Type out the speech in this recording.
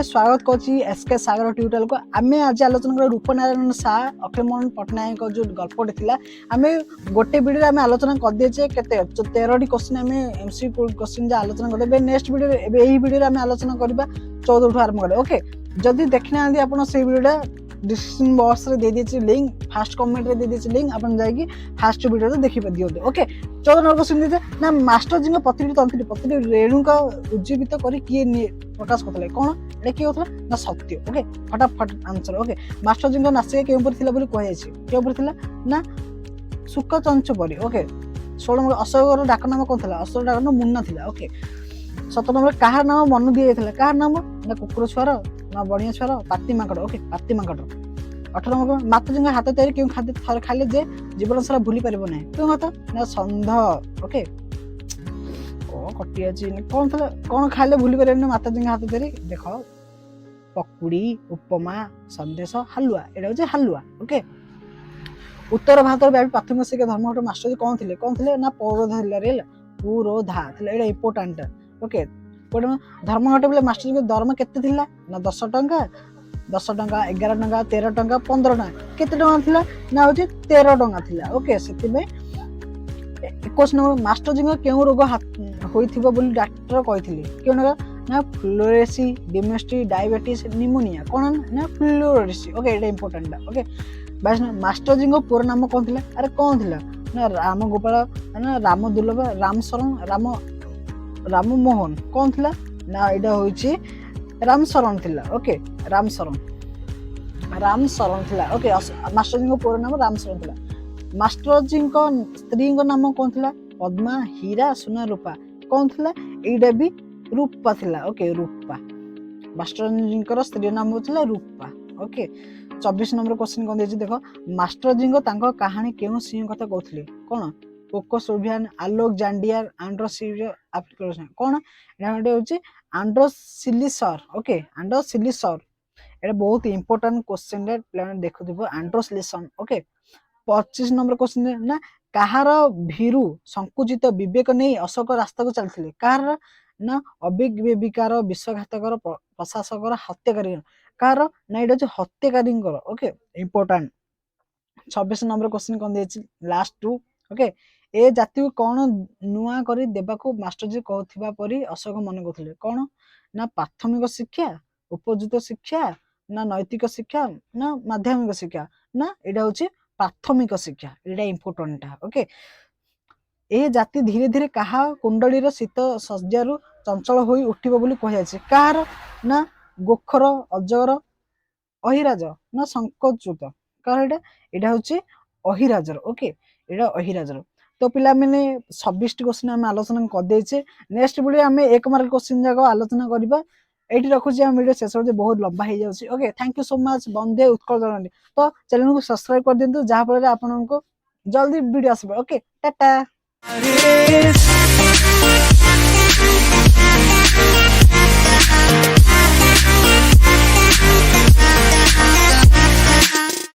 स्वागत करछि एसके सागर ट्यूटोरियल को। आमे आज आलोचना कर रूपनारायण साहा अखिल मोहन पटनायक जो गल्पटे थिला आमे गोटे वीडियो आमे आलोचना कर दिए केते 13टी क्वेश्चन आमे एमसीक्यू क्वेश्चन जे आलोचना करबे। नेक्स्ट वीडियो एबे एही वीडियो आमे आलोचना करबा 14 ठु आरंभ करबे। ओके जदि देखना आंदी आपण से वीडियोटा डिस्क्रिप्शन बॉक्स रे दे देछि लिंक, फर्स्ट कमेंट रे दे देछि लिंक, आपण जाई कि फर्स्ट वीडियो रे देखि दियो। ओके 14 नंबर क्वेश्चन दिते ना मास्टर जी पत्नी तंत्री पत्नी रेणुका उज्जीवित करी किए प्रकाश करथले कोन एटा कि होथला ना सत्य। ओके फटाफट आंसर। ओके मास्टर जी नासिका के ऊपर थिला बोली कहै छै के ऊपर थिला ना सुख चंच परी। ओके 16 नंबर अशोकर डाक नाम कोन थिला अशोक डाक नाम मुन्ना थिला। ओके 17 नंबर कहार नाम मन दिए थिला कहार नाम ना कुकुर छुआर ना बणिया छुआर पाती माकड़। ओके पाती माकड़। 18 नंबर माता जी हाथ तैयारी क्यों खाद्य थर खाले जे जीवन सारा भूली परिबो नै क्यों हाथ ना संध। ओके कटी अछि कोन थला कोन खाले भूली परिबो माता जी हाथ तैयारी देख पकुड़ी उपमा संदेश हलुआ एटा होचे हलुआ। ओके उत्तर भारत व्यापी प्राथमिक शिक्षा धर्मघट मास्टर जी कोन थिले ना पौरोधा रेल पुरोधा थिला एटा इंपोर्टेंट। ओके धर्मघट बेले मास्टर जी दरमा केते थिला ना 10 टंका 11 टंका 13 टंका 15 टंका केते टंका थिला ना होची 13 टंका थिला। ओके सेति में 21 नंबर मास्टर जी केउ रोग होइथिबो बोली डॉक्टर कहिथिले केउ ना फ्लोरेसी डिमेस्ट्री डायबिटीज निमोनिया कोन ना फ्लोरेसी। ओके एटा इंपोर्टेंट। ओके 22 मास्टर जी पूरा नाम कोन थिला अरे कोन थिला ना राम गोपाल ना राम दुर्लभ राम शरण राम मोहन कोन थिला ना एटा होइची राम शरण थिला। ओके राम शरण थिला। ओके मास्टर जी पूरा नाम राम शरण थिला। मास्टर जी स्त्री नाम कोन थिला पद्मा हीरा सुना रूपा कोन थिला एटा भी रूपा थिला। ओके रूपा मास्टर जी स्त्री नाम थिला रूपा। ओके 24 नंबर क्वेश्चन कोन देछि देखो मास्टर जी तांको कहानी केउ सिंह कथा कहथले कोन कोको सोभियन आलोक जांडियर आंड्रोसिलियर एप्लिकेशन कोन एटा होची आंड्रोसिलिसर। ओके आंड्रोसिलिसर एटा बहुत इंपोर्टेंट क्वेश्चन रे प्लान देखुथिबो आंड्रोसिलिसन। ओके 25 नंबर क्वेश्चन ना कहार भीरु संकुचित विवेक नहीं अशोक रास्ता को चलथिले कहार ना अभिवेबिकार विश्वघातकर प्रशासकर हत्याकारी कहार ना एटा हत्याकारी। ओके इंपोर्टेंट 26 नंबर क्वेश्चन कोन देछि लास्ट टू। ओके ए जाति को कौन नुआ करी देबाको मास्टर जी कहथिबा परी अशोक मन करथिले कोन ना प्राथमिक शिक्षा उपयुक्त शिक्षा ना नैतिक शिक्षा ना माध्यमिक शिक्षा ना एटा होची प्राथमिक शिक्षा एटा इंपोर्टेंट। ओके ए जाति धीरे धीरे कहा कुंडली रो शीत सज्जारु चंचल होई उठिबो बोली कहै छै कहार ना गोखर अजगर अहिराज ना संकोचुत कहार एटा होची अहिराजर। ओके एटा अहिराजर। तो पिला माने 26 क्वेश्चन हम आलोचना कर देछे। नेक्स्ट वीडियो हम 1 मार्क क्वेश्चन जाको आलोचना करबा। एठी रखुची हम वीडियो शेष होजे बहुत लंबा हो जाउची। Okay thank you so much बंदे उत्कल जर्नी। तो चैनल को सब्सक्राइब कर दिंतु जहा पर आपन को जल्दी वीडियो आसबे। ओके टाटा।